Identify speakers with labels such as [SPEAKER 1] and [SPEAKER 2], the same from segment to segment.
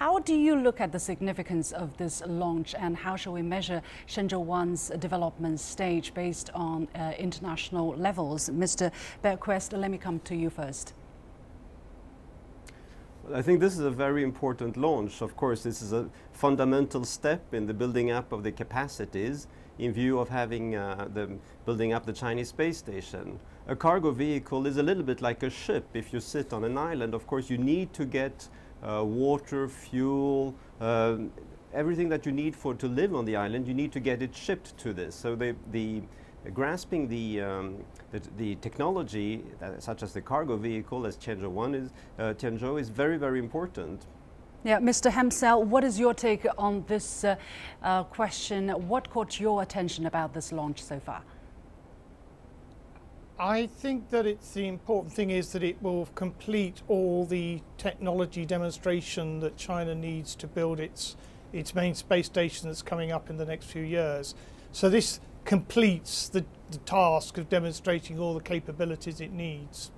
[SPEAKER 1] How do you look at the significance of this launch, and how shall we measure Tianzhou-1's development stage based on international levels? Mr. Bergquist, let me come to you first.
[SPEAKER 2] I think this is a very important launch. Of course, this is a fundamental step in the building up of the capacities in view of having building up the Chinese space station. A cargo vehicle is a little bit like a ship. If you sit on an island, of course, you need to get water, fuel, everything that you need to live on the island. You need to get it shipped to this. So grasping the technology, such as the cargo vehicle, as Tianzhou is very, very important.
[SPEAKER 1] Yeah, Mr. Hempsell, what is your take on this question? What caught your attention about this launch so far?
[SPEAKER 3] I think that the important thing is that it will complete all the technology demonstration that China needs to build its main space station that's coming up in the next few years. So this completes the task of demonstrating all the capabilities it needs.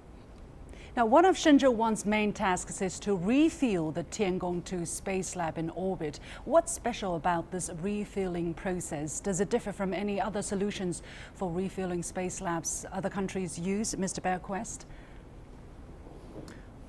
[SPEAKER 1] Now, one of Shenzhou-1's main tasks is to refuel the Tiangong-2 space lab in orbit. What's special about this refueling process? Does it differ from any other solutions for refueling space labs other countries use, Mr. Bergquist?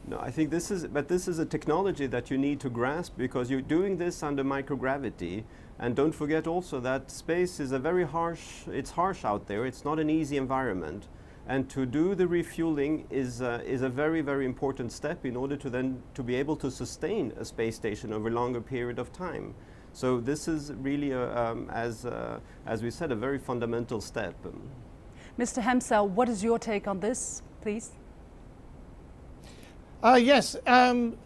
[SPEAKER 2] No, I think this is a technology that you need to grasp, because you're doing this under microgravity. And don't forget also that space is it's harsh out there. It's not an easy environment. And to do the refueling is a very, very important step in order to be able to sustain a space station over a longer period of time. So this is really, as we said, a very fundamental step.
[SPEAKER 1] Mr. Hempsell, what is your take on this, please?
[SPEAKER 3] Yes,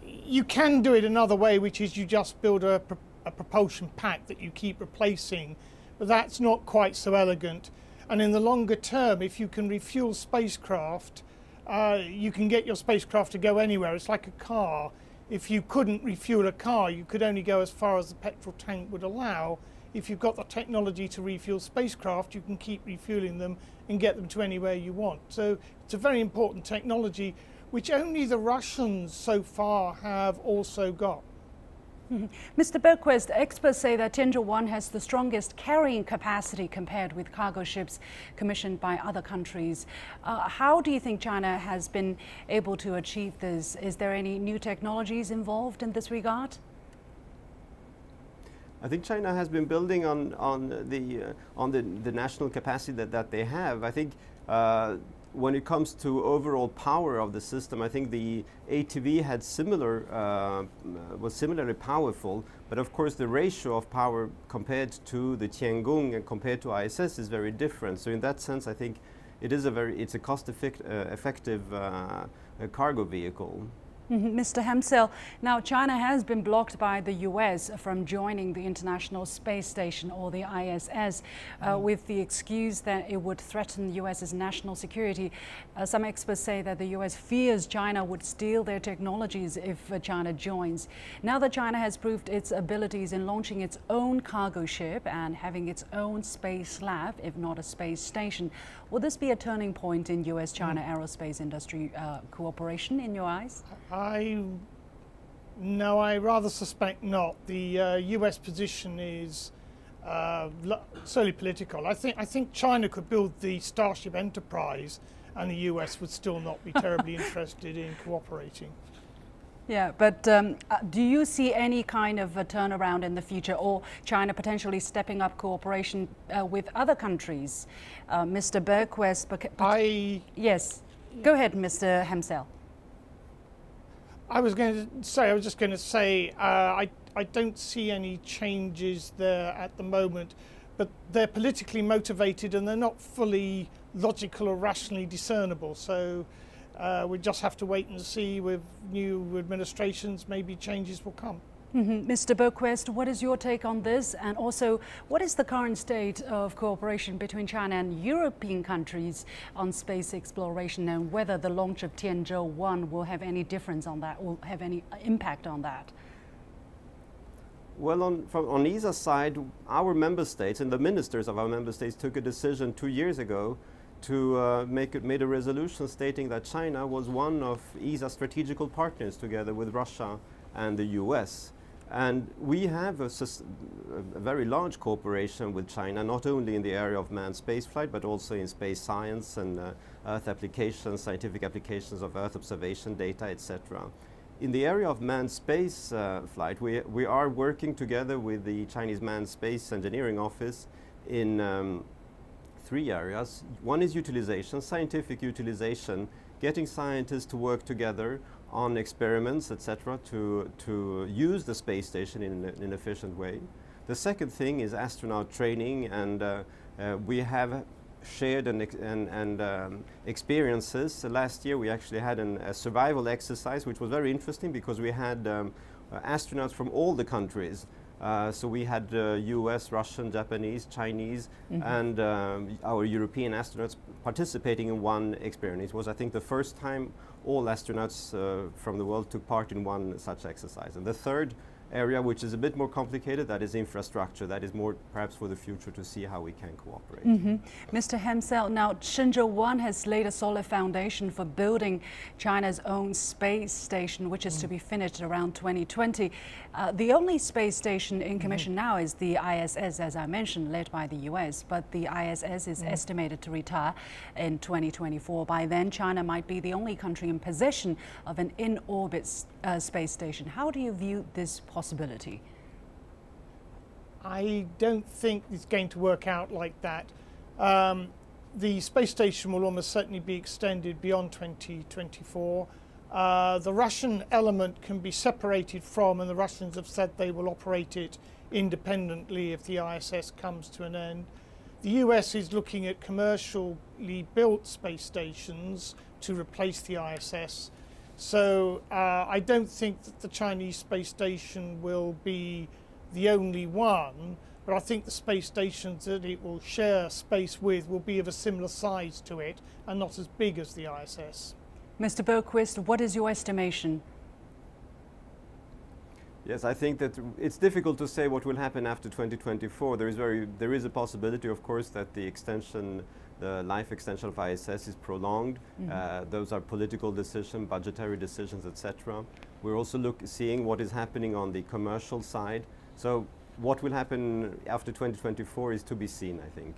[SPEAKER 3] you can do it another way, which is you just build a propulsion pack that you keep replacing, but that's not quite so elegant. And in the longer term, if you can refuel spacecraft, you can get your spacecraft to go anywhere. It's like a car. If you couldn't refuel a car, you could only go as far as the petrol tank would allow. If you've got the technology to refuel spacecraft, you can keep refueling them and get them to anywhere you want. So it's a very important technology, which only the Russians so far have also got.
[SPEAKER 1] Mr. Bergquist, experts say that Tianzhou-1 has the strongest carrying capacity compared with cargo ships commissioned by other countries. How do you think China has been able to achieve this? Is there any new technologies involved in this regard?
[SPEAKER 2] I think China has been building on the national capacity that they have. I think when it comes to overall power of the system, I think the ATV had was similarly powerful, but of course the ratio of power compared to the Tiangong and compared to ISS is very different. So in that sense, I think it's a cost-effective cargo vehicle.
[SPEAKER 1] Mr. Hempsell, now China has been blocked by the US from joining the International Space Station, or the ISS, with the excuse that it would threaten the US's national security. Some experts say that the US fears China would steal their technologies if China joins. Now that China has proved its abilities in launching its own cargo ship and having its own space lab, if not a space station, will this be a turning point in US-China aerospace industry cooperation in your eyes?
[SPEAKER 3] No, I rather suspect not. The US position is solely political. I think China could build the Starship Enterprise and the US would still not be terribly interested in cooperating.
[SPEAKER 1] Yeah, but do you see any kind of a turnaround in the future, or China potentially stepping up cooperation with other countries? Mr. Bergquist, yes, go ahead, Mr. Hempsell.
[SPEAKER 3] I was just going to say, I don't see any changes there at the moment, but they're politically motivated and they're not fully logical or rationally discernible. So we just have to wait and see. With new administrations, maybe changes will come.
[SPEAKER 1] Mr. Bergquist, what is your take on this? And also, what is the current state of cooperation between China and European countries on space exploration, and whether the launch of Tianzhou-1 will have any difference on that, will have any impact on that?
[SPEAKER 2] Well, on ESA's side, our member states and the ministers of our member states took a decision 2 years ago to made a resolution stating that China was one of ESA's strategical partners together with Russia and the US. And we have a very large cooperation with China, not only in the area of manned spaceflight, but also in space science and Earth applications, scientific applications of Earth observation data, etc. In the area of manned space flight, we are working together with the Chinese Manned Space Engineering Office in 3 areas. One is utilization, scientific utilization, getting scientists to work together on experiments, etc., to use the space station in an efficient way. The second thing is astronaut training, and we have shared experiences. Last year we actually had a survival exercise, which was very interesting because we had astronauts from all the countries. So we had US, Russian, Japanese, Chinese, and our European astronauts participating in one experiment. It was, I think, the first time all astronauts from the world took part in one such exercise. And the third area, which is a bit more complicated, that is infrastructure. That is more perhaps for the future to see how we can cooperate.
[SPEAKER 1] Mr. Hempsell, now Tianzhou-1 has laid a solid foundation for building China's own space station, which is to be finished around 2020. The only space station in commission now is the ISS, as I mentioned, led by the US, but the ISS is estimated to retire in 2024. By then, China might be the only country in possession of an in-orbit space station. How do you view this possibility?
[SPEAKER 3] I don't think it's going to work out like that. The space station will almost certainly be extended beyond 2024. The Russian element can be separated from, and the Russians have said they will operate it independently if the ISS comes to an end. The US is looking at commercially built space stations to replace the ISS. So I don't think that the Chinese space station will be the only one, but I think the space stations that it will share space with will be of a similar size to it and not as big as the ISS.
[SPEAKER 1] Mr. Bergquist, what is your estimation?
[SPEAKER 2] Yes, I think that it's difficult to say what will happen after 2024. There is a possibility, of course, that the life extension of ISS is prolonged. Those are political decisions, budgetary decisions, etc. We're also seeing what is happening on the commercial side. So what will happen after 2024 is to be seen, I think.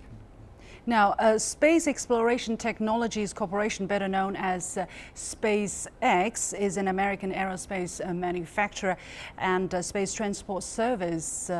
[SPEAKER 1] Now, Space Exploration Technologies Corporation, better known as SpaceX, is an American aerospace manufacturer and space transport service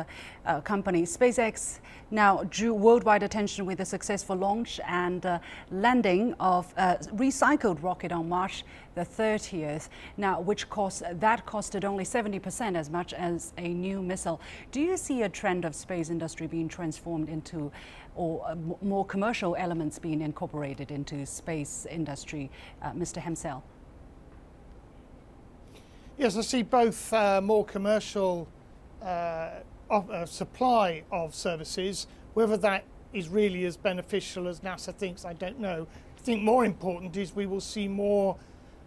[SPEAKER 1] company. SpaceX now drew worldwide attention with the successful launch and landing of a recycled rocket on March the 30th, now which costed only 70% as much as a new missile. Do you see a trend of space industry being transformed into, or more commercial elements being incorporated into space industry, Mr. Hempsell?
[SPEAKER 3] Yes, I see both more commercial supply of services. Whether that is really as beneficial as NASA thinks, I don't know. I think more important is we will see more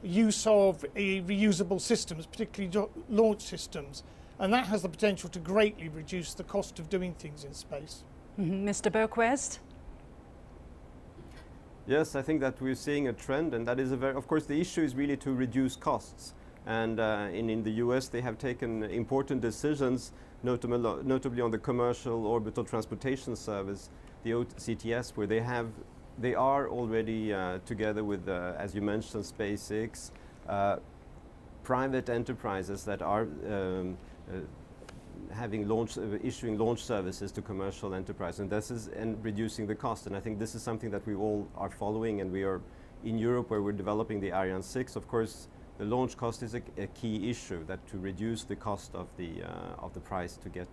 [SPEAKER 3] use of reusable systems, particularly launch systems, and that has the potential to greatly reduce the cost of doing things in space.
[SPEAKER 1] Mr. Bergquist?
[SPEAKER 2] Yes, I think that we're seeing a trend, and that is of course the issue is really to reduce costs. And in the US they have taken important decisions, notably on the commercial orbital transportation service, the OCTS, where they are already together with, as you mentioned, SpaceX, private enterprises that are issuing launch services to commercial enterprise, and reducing the cost. And I think this is something that we all are following, and we are in Europe where we're developing the Ariane 6. Of course, the launch cost is a key issue, that to reduce the cost of the price to get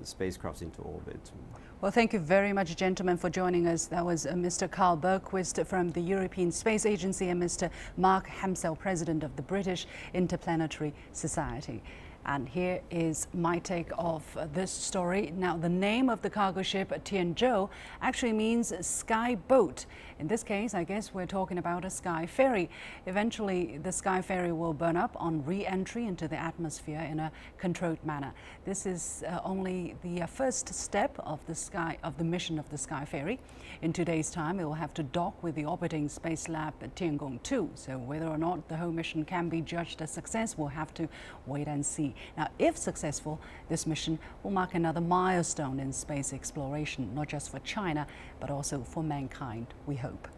[SPEAKER 2] spacecrafts into orbit.
[SPEAKER 1] Well, thank you very much, gentlemen, for joining us. That was Mr. Karl Bergquist from the European Space Agency and Mr. Mark Hempsell, President of the British Interplanetary Society. And here is my take of this story. Now, the name of the cargo ship Tianzhou actually means sky boat. In this case, I guess we're talking about a sky ferry. Eventually, the sky ferry will burn up on re-entry into the atmosphere in a controlled manner. This is only the first step of the mission of the sky ferry. In 2 days' time, it will have to dock with the orbiting space lab at Tianzhou-1. So whether or not the whole mission can be judged a success, we'll have to wait and see. Now, if successful, this mission will mark another milestone in space exploration, not just for China, but also for mankind, we hope.